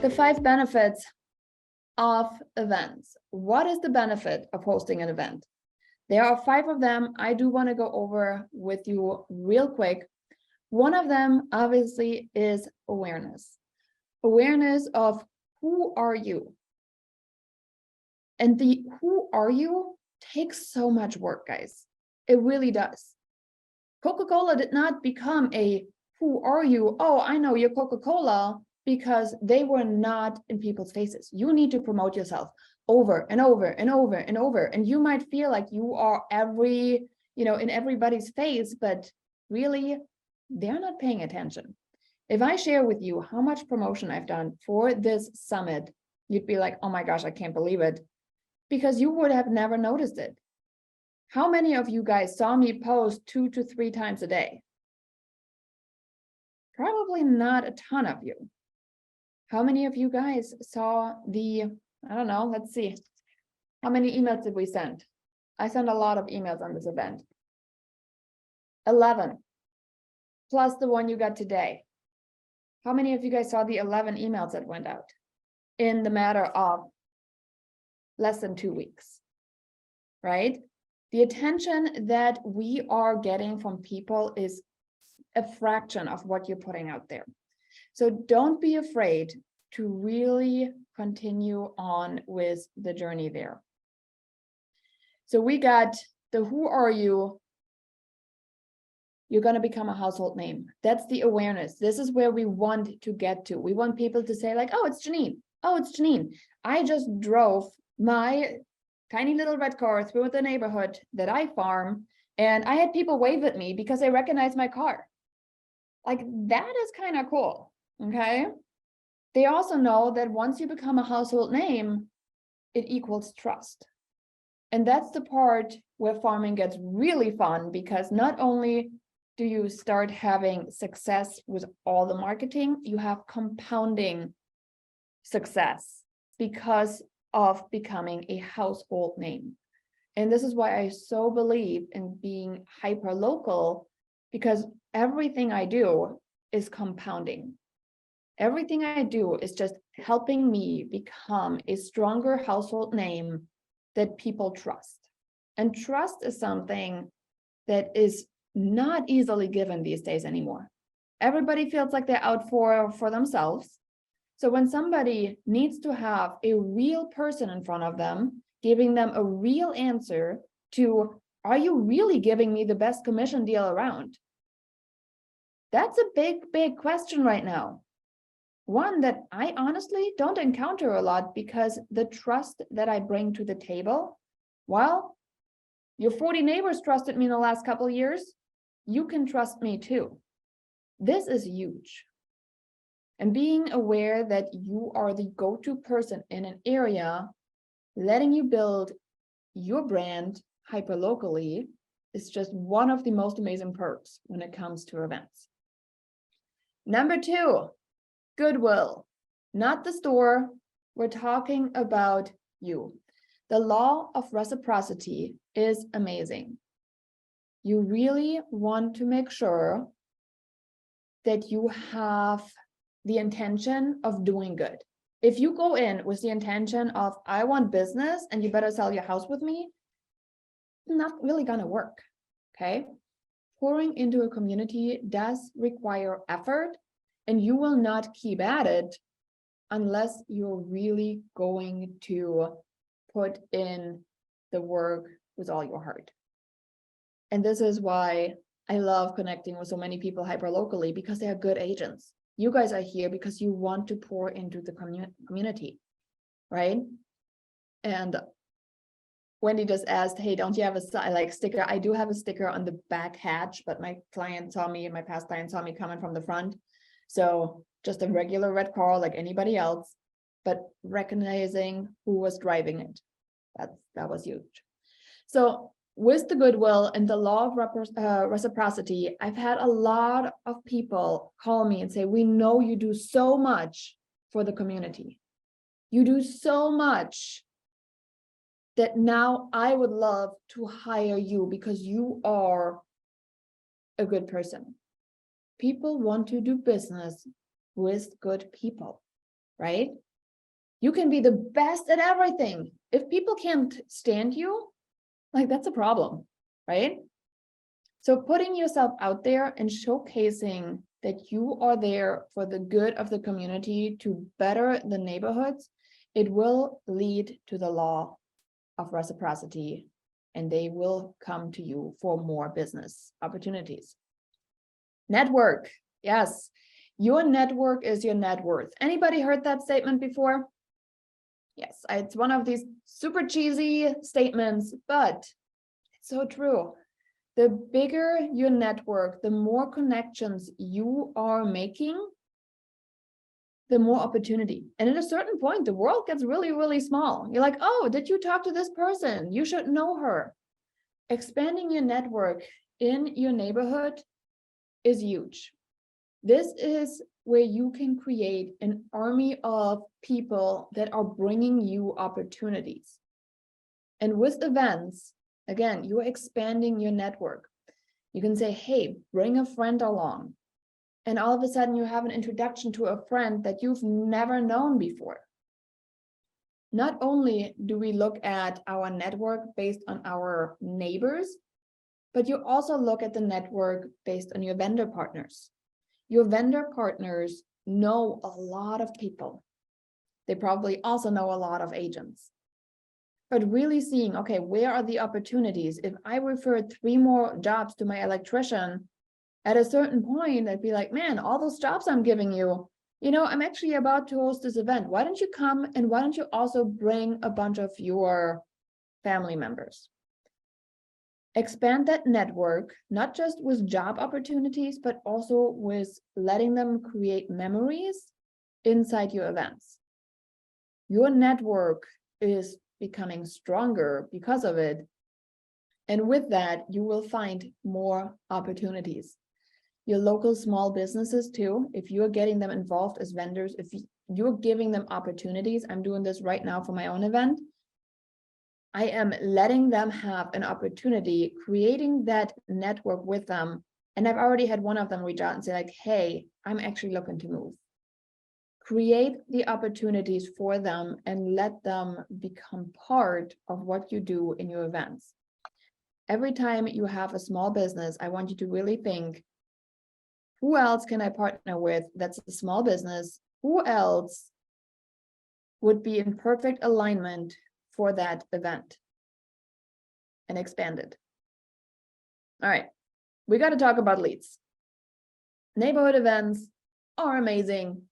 The 5 benefits of events. What is the benefit of hosting an event? There are 5 of them. I do want to go over with you real quick. One of them obviously is awareness. Awareness of who are you? And the who are you takes so much work, guys. It really does. Coca-Cola did not become a who are you? Oh, I know you're Coca-Cola, because they were not in people's faces. You need to promote yourself over and over and over and over. And you might feel like you are in everybody's face, but really, they're not paying attention. If I share with you how much promotion I've done for this summit, you'd be like, oh my gosh, I can't believe it, because you would have never noticed it. How many of you guys saw me post 2 to 3 times a day? Probably not a ton of you. How many of you guys saw I don't know, let's see. How many emails did we send? I sent a lot of emails on this event. 11, plus the one you got today. How many of you guys saw the 11 emails that went out in the matter of less than 2 weeks, right? The attention that we are getting from people is a fraction of what you're putting out there. So don't be afraid to really continue on with the journey there. So we got the who are you? You're going to become a household name. That's the awareness. This is where we want to get to. We want people to say like, oh, it's Janine. Oh, it's Janine. I just drove my tiny little red car through the neighborhood that I farm, and I had people wave at me because they recognized my car. Like, that is kind of cool. Okay. They also know that once you become a household name, it equals trust. And that's the part where farming gets really fun, because not only do you start having success with all the marketing, you have compounding success because of becoming a household name. And this is why I so believe in being hyper local, because everything I do is compounding. Everything I do is just helping me become a stronger household name that people trust. And trust is something that is not easily given these days anymore. Everybody feels like they're out for themselves. So when somebody needs to have a real person in front of them, giving them a real answer to, are you really giving me the best commission deal around? That's a big, big question right now. One that I honestly don't encounter a lot, because the trust that I bring to the table, well, your 40 neighbors trusted me in the last couple of years. You can trust me too. This is huge. And being aware that you are the go-to person in an area, letting you build your brand hyper-locally is just one of the most amazing perks when it comes to events. Number 2, goodwill, not the store. We're talking about you. The law of reciprocity is amazing. You really want to make sure that you have the intention of doing good. If you go in with the intention of, I want business and you better sell your house with me, not really gonna work, okay? Pouring into a community does require effort, and you will not keep at it unless you're really going to put in the work with all your heart. And this is why I love connecting with so many people hyper locally, because they are good agents. You guys are here because you want to pour into the community, right? And Wendy just asked, hey, don't you have a sticker? I do have a sticker on the back hatch, but my past client saw me coming from the front. So just a regular red car like anybody else, but recognizing who was driving it. That was huge. So with the goodwill and the law of reciprocity, I've had a lot of people call me and say, we know you do so much for the community. You do so much that now I would love to hire you because you are a good person. People want to do business with good people. right? You can be the best at everything. If people can't stand you, like that's a problem, right? So putting yourself out there and showcasing that you are there for the good of the community to better the neighborhoods, it will lead to the law of reciprocity, and they will come to you for more business opportunities. Network. Yes, your network is your net worth. Anybody heard that statement before? Yes, it's one of these super cheesy statements, but it's so true. The bigger your network, the more connections you are making, the more opportunity. And at a certain point, the world gets really, really small. You're like, oh, did you talk to this person? You should know her. Expanding your network in your neighborhood is huge. This is where you can create an army of people that are bringing you opportunities. And with events, again, you're expanding your network. You can say, hey, bring a friend along. And all of a sudden you have an introduction to a friend that you've never known before. Not only do we look at our network based on our neighbors, but you also look at the network based on your vendor partners. Your vendor partners know a lot of people. They probably also know a lot of agents. But really seeing, okay, where are the opportunities? If I referred 3 more jobs to my electrician, at a certain point, I'd be like, man, all those jobs I'm giving you, I'm actually about to host this event. Why don't you come, and why don't you also bring a bunch of your family members? Expand that network, not just with job opportunities, but also with letting them create memories inside your events. Your network is becoming stronger because of it. And with that, you will find more opportunities. Your local small businesses too, if you're getting them involved as vendors, if you're giving them opportunities, I'm doing this right now for my own event. I am letting them have an opportunity, creating that network with them. And I've already had one of them reach out and say like, hey, I'm actually looking to move. Create the opportunities for them and let them become part of what you do in your events. Every time you have a small business, I want you to really think, who else can I partner with that's a small business? Who else would be in perfect alignment for that event? And expand it. All right, we got to talk about leads. Neighborhood events are amazing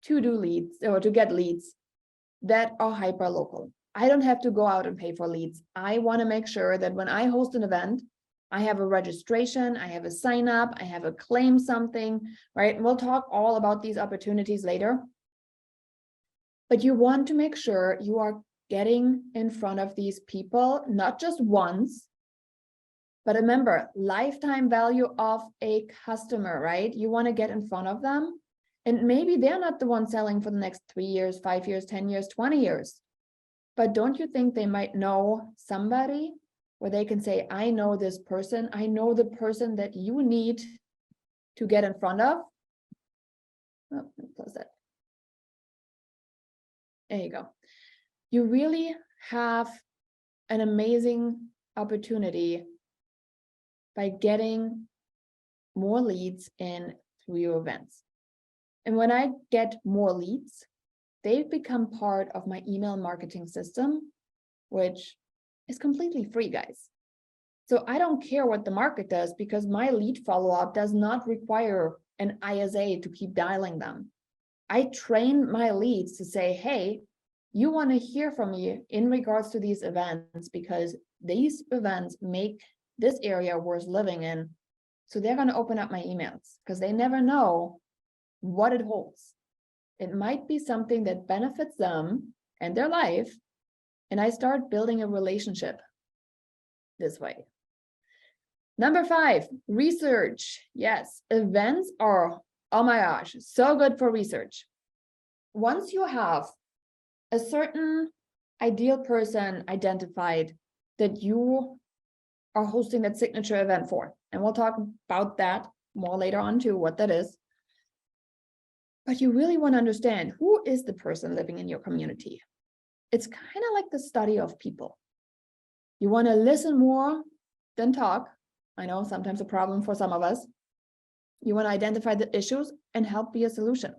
to do leads or to get leads that are hyper local. I don't have to go out and pay for leads. I want to make sure that when I host an event, I have a registration, I have a sign up, I have a claim something, right? And we'll talk all about these opportunities later. But you want to make sure you are getting in front of these people, not just once, but remember, lifetime value of a customer, right? You want to get in front of them. And maybe they're not the one selling for the next 3 years, 5 years, 10 years, 20 years. But don't you think they might know somebody where they can say, I know this person. I know the person that you need to get in front of. Oh, let me close that. There you go. You really have an amazing opportunity by getting more leads in through your events. And when I get more leads, they become part of my email marketing system, which is completely free, guys. So I don't care what the market does because my lead follow-up does not require an ISA to keep dialing them. I train my leads to say, hey, you want to hear from me in regards to these events because these events make this area worth living in. So they're going to open up my emails because they never know what it holds. It might be something that benefits them and their life. And I start building a relationship this way. Number 5, research. Yes, events are, oh my gosh, so good for research. Once you have a certain ideal person identified that you are hosting that signature event for, and we'll talk about that more later on too, what that is. But you really want to understand, who is the person living in your community? It's kind of like the study of people. You want to listen more than talk. I know sometimes a problem for some of us. You want to identify the issues and help be a solution.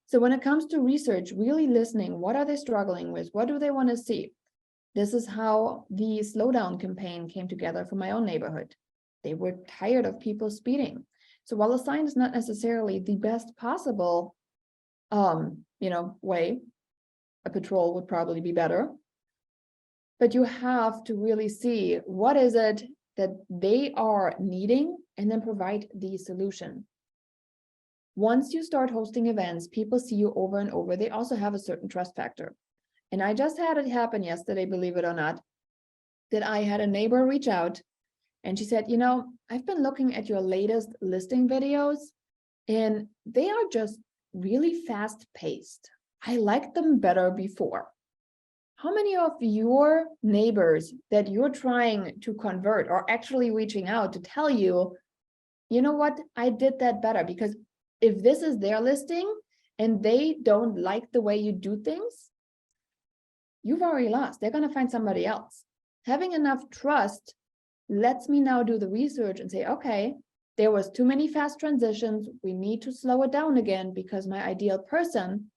So when it comes to research, really listening, what are they struggling with? What do they want to see? This is how the slowdown campaign came together for my own neighborhood. They were tired of people speeding. So while a sign is not necessarily the best possible, way, a patrol would probably be better. But you have to really see what is it that they are needing and then provide the solution. Once you start hosting events, people see you over and over. They also have a certain trust factor. And I just had it happen yesterday, believe it or not, that I had a neighbor reach out and she said, I've been looking at your latest listing videos and they are just really fast paced. I liked them better before. How many of your neighbors that you're trying to convert are actually reaching out to tell you, you know what, I did that better? Because if this is their listing and they don't like the way you do things, you've already lost. They're going to find somebody else. Having enough trust lets me now do the research and say, okay, there was too many fast transitions. We need to slow it down again because my ideal person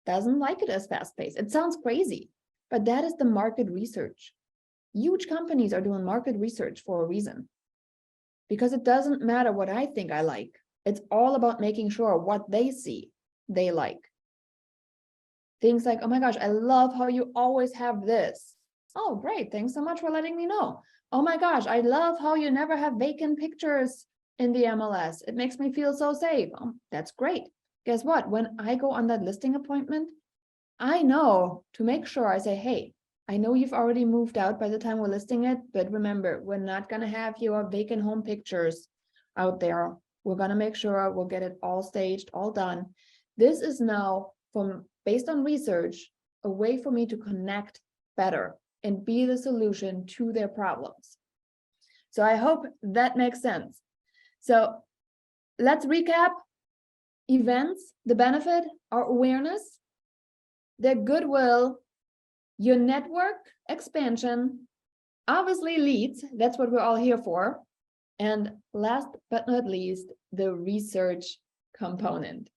doesn't like it as fast paced. It sounds crazy, but that is the market research. Huge companies are doing market research for a reason, because it doesn't matter what I think I like. It's all about making sure what they see they like. Things like, oh my gosh, I love how you always have this. Oh, great. Thanks so much for letting me know. Oh my gosh, I love how you never have vacant pictures in the MLS. It makes me feel so safe. Oh, that's great. Guess what? When I go on that listing appointment, I know to make sure I say, hey, I know you've already moved out by the time we're listing it, but remember, we're not going to have your vacant home pictures out there. We're going to make sure we'll get it all staged, all done. This is now, based on research, a way for me to connect better and be the solution to their problems. So I hope that makes sense. So let's recap. Events, the benefit are awareness, their goodwill, your network expansion, obviously leads, that's what we're all here for. And last but not least, the research component.